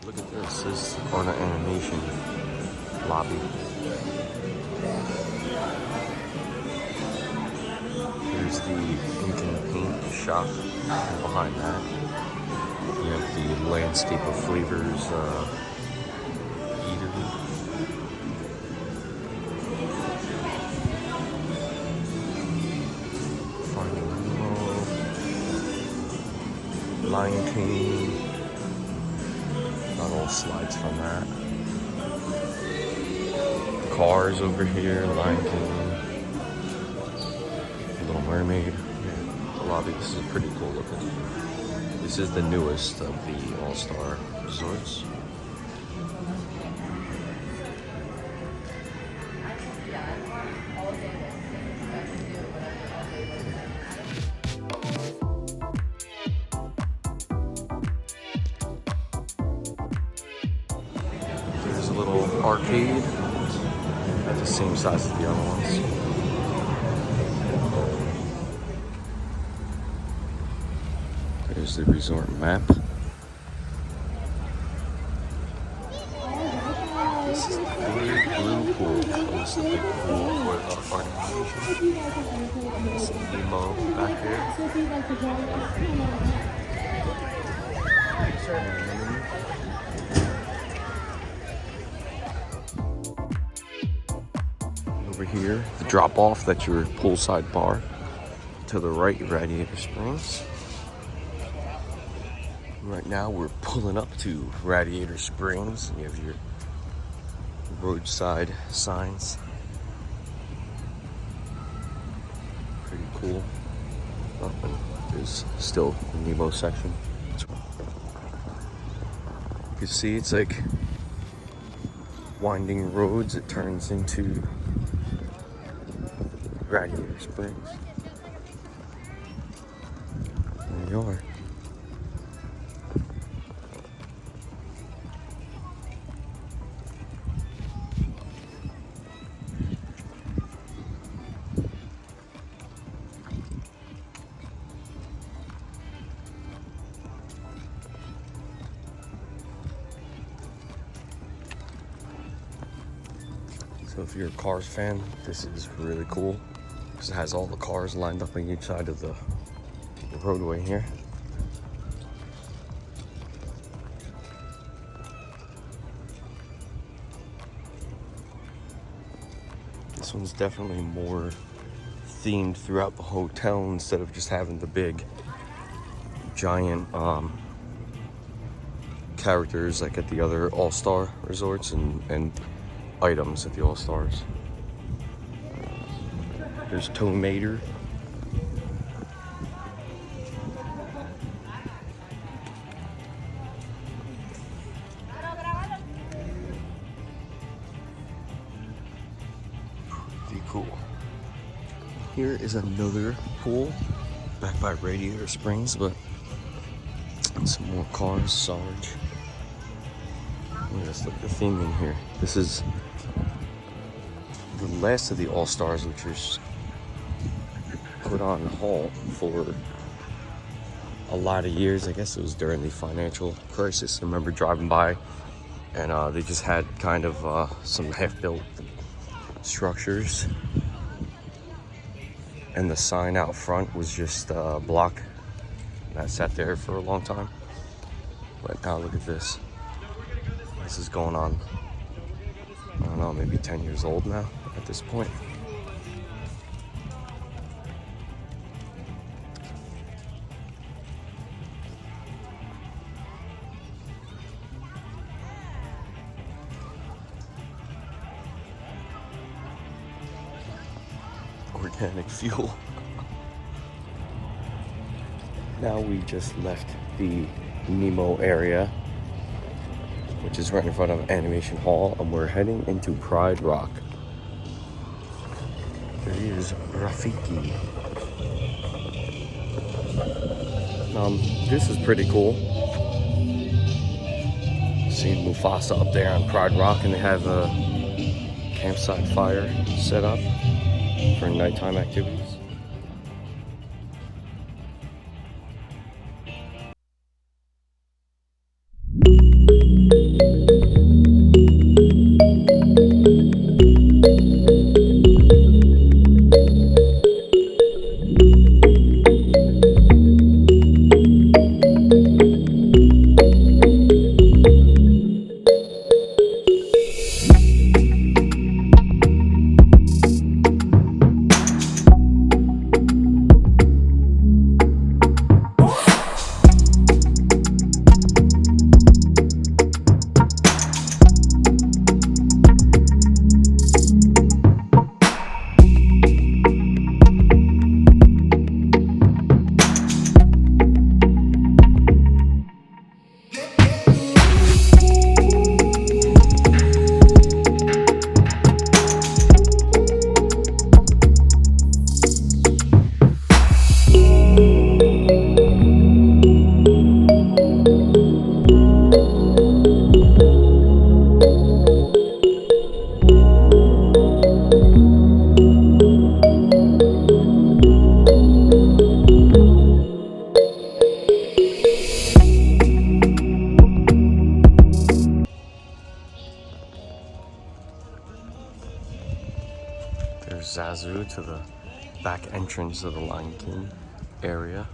Look at this. This is on an animation lobby. Here's the ink and paint shop. And behind that, you have the landscape of flavors eatery. Finding Nemo, Lion King. Not all slides from that. Cars over here, Lion King, Little Mermaid. Yeah, the lobby. This is pretty cool looking. This is the newest of the all-star resorts. There's a little arcade at the same size as the other ones. There's the resort map. This is the big blue pool. This is the big pool for the art animation. There's Nemo back here. Over here, the drop off, that's your poolside bar. To the right, Radiator Springs. Right now we're pulling up to Radiator Springs. You have your roadside signs. Pretty cool. Oh, and there's still the Nemo section. You can see it's like winding roads. It turns into Radiator Springs. There you are. So if you're a Cars fan, this is really cool because it has all the cars lined up on each side of the roadway here. This one's definitely more themed throughout the hotel instead of just having the big giant characters like at the other all-star resorts and items at the All-Stars. There's Toymater. Pretty cool. Here is another pool back by Radiator Springs, but some more cars, Sarge. Let's look at the theming here. This is the last of the All-Stars, which was put on halt for a lot of years. I guess it was during the financial crisis. I remember driving by and they just had kind of some half-built structures. And the sign out front was just a block. That sat there for a long time. But now look at this. This is going on, I don't know, maybe 10 years old now at this point. Organic fuel. Now we just left the Nemo area, which is right in front of Animation Hall, and we're heading into Pride Rock. There is Rafiki. This is pretty cool. Seeing Mufasa up there on Pride Rock, and they have a campsite fire set up for nighttime activities. zoo to the back entrance of the Lion King area.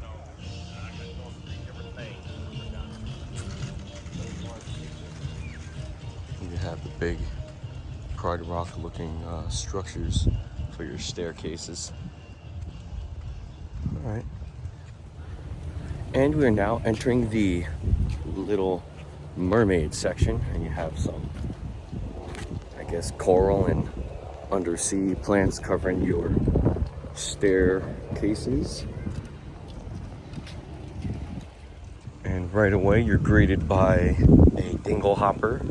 You have the big Pride Rock looking structures for your staircases. All right. And we are now entering the Little Mermaid section, and you have some, I guess, coral and undersea plants covering your staircases. And right away you're greeted by a dingle hopper.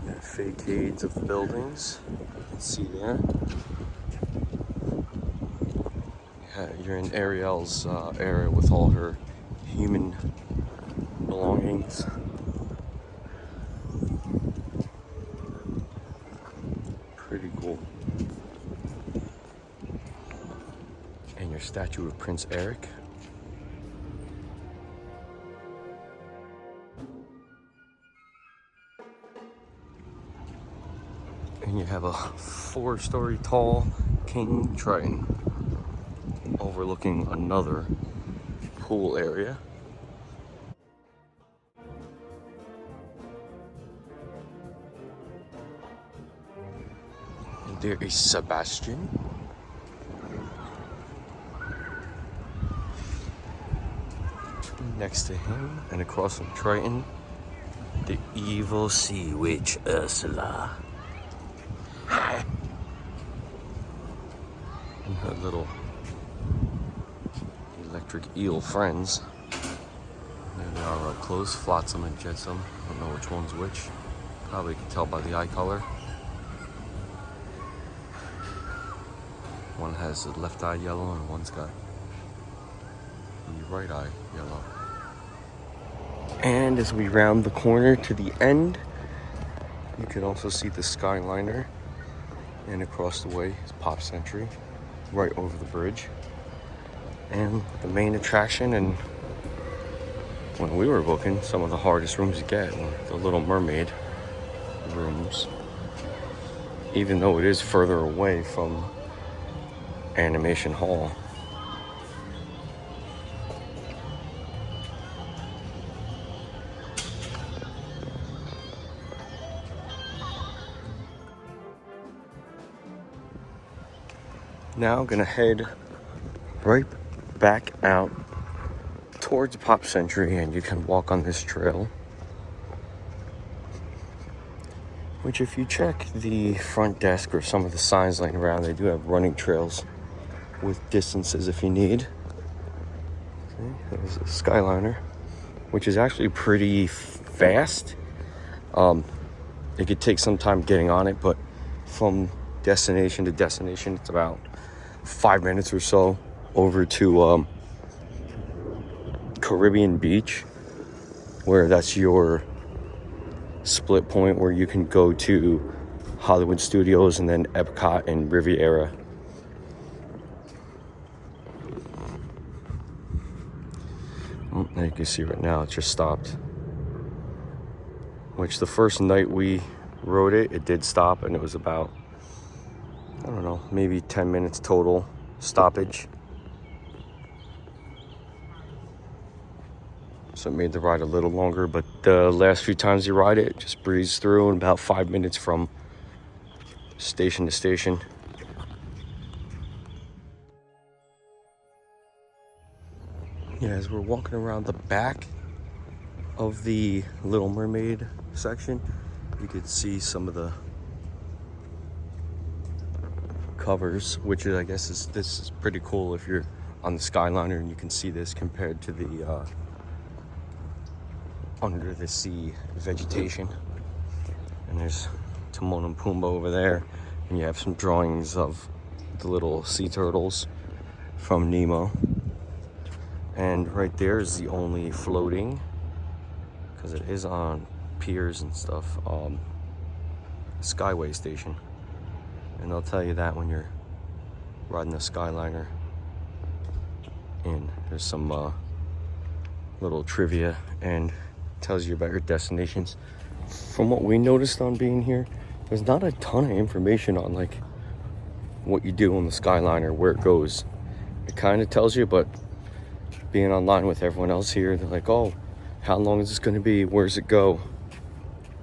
The facades of the buildings, you can see there. You're in Ariel's area with all her human belongings. Pretty cool. And your statue of Prince Eric. And you have a 4-story tall king Triton overlooking another pool area. And there is Sebastian. Next to him and across from Triton, the evil sea witch Ursula. And her little electric eel friends. There they are up close, Flotsam and Jetsam. I don't know which one's which. Probably can tell by the eye color. One has the left eye yellow and one's got the right eye yellow. And as we round the corner to the end, you can also see the Skyliner. And across the way is Pop Century, right over the bridge. And the main attraction, and when we were booking, some of the hardest rooms to get were the Little Mermaid rooms. Even though it is further away from Animation Hall. Now I'm gonna head right back out towards Pop Century, and you can walk on this trail, which if you check the front desk or some of the signs laying around, they do have running trails with distances if you need. Okay, there's a Skyliner, which is actually pretty fast. It could take some time getting on it, but from destination to destination, it's about 5 minutes or so over to Caribbean Beach, where that's your split point where you can go to Hollywood Studios and then Epcot and Riviera. Now you can see right now it just stopped, which the first night we rode it, it did stop, and it was about, I don't know, maybe 10 minutes total stoppage. So it made the ride a little longer, but the last few times you ride it, it just breezed through in about 5 minutes from station to station. Yeah, as we're walking around the back of the Little Mermaid section, you could see some of the covers, which I guess this is pretty cool if you're on the Skyliner and you can see this compared to the under the sea vegetation. And there's Timon and Pumbaa over there, and you have some drawings of the little sea turtles from Nemo. And right there is the only floating, because it is on piers and stuff, Skyway station. And they'll tell you that when you're riding the Skyliner. And there's some little trivia and tells you about your destinations. from what we noticed on being here, there's not a ton of information on like what you do on the Skyliner, where it goes. It kind of tells you, but being online with everyone else here, they're like, oh, how long is this going to be? Where's it go?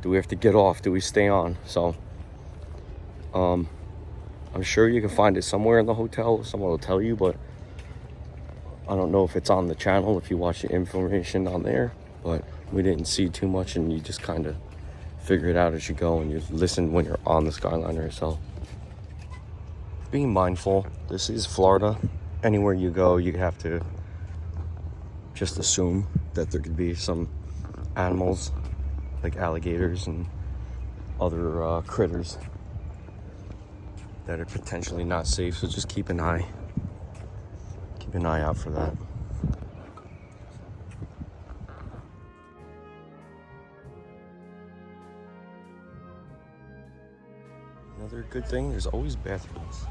Do we have to get off? Do we stay on? So I'm sure you can find it somewhere in the hotel. Someone will tell you, but I don't know if it's on the channel, if you watch the information on there. But we didn't see too much, and you just kind of figure it out as you go, and you listen when you're on the Skyliner. So being mindful. This is Florida. Anywhere you go, you have to just assume that there could be some animals like alligators and other critters that are potentially not safe. So just keep an eye out for that. Another good thing, there's always bathrooms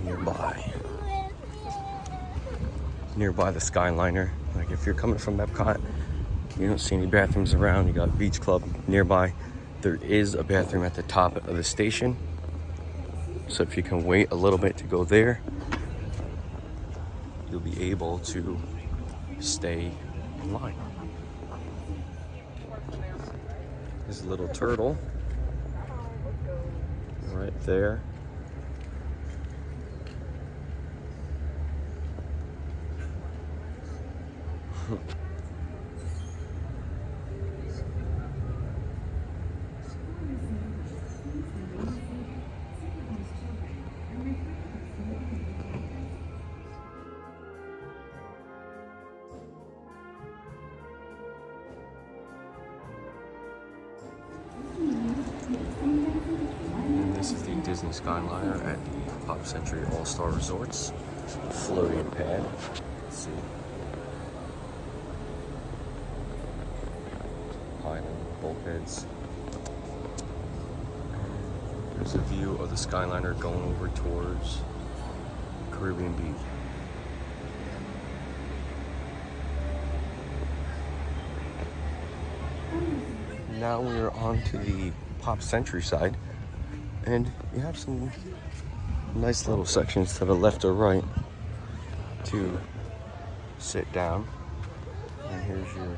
nearby the Skyliner. Like if you're coming from Epcot, you don't see any bathrooms around. You got Beach Club nearby. There is a bathroom at the top of the station, so if you can wait a little bit to go there, you'll be able to stay in line. There's a little turtle right there. And this is the Disney Skyliner at the Pop Century All-Star Resorts floating pad. Let's see. Bulkheads. There's a view of the Skyliner going over towards Caribbean Beach. Now we're on to the Pop Century side, and you have some nice little sections to the left or right to sit down. And here's your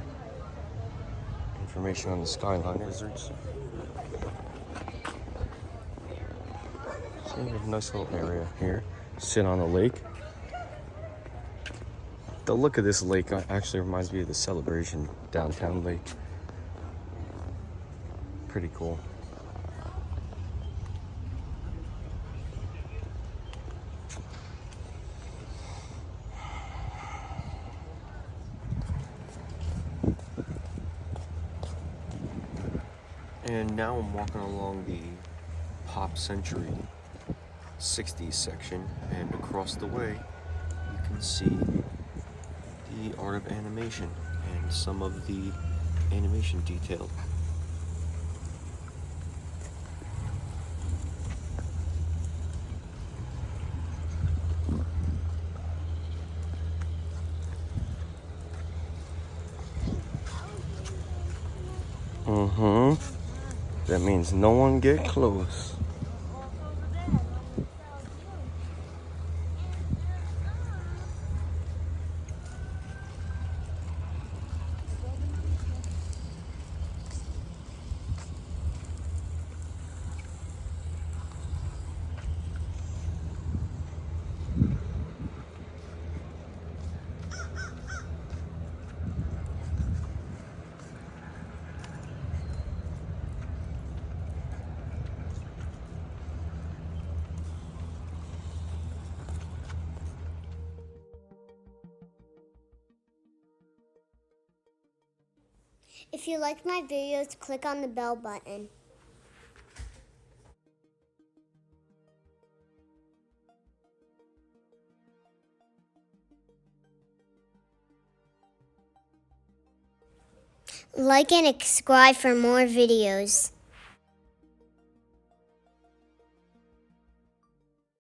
information on the Skyliner lizards. So you have a nice little area here. Sit on a lake. The look of this lake actually reminds me of the Celebration downtown lake. Pretty cool. And now I'm walking along the Pop Century 60s section, and across the way you can see the art of animation and some of the animation detail. That means no one get close. If you like my videos, click on the bell button. Like and subscribe for more videos.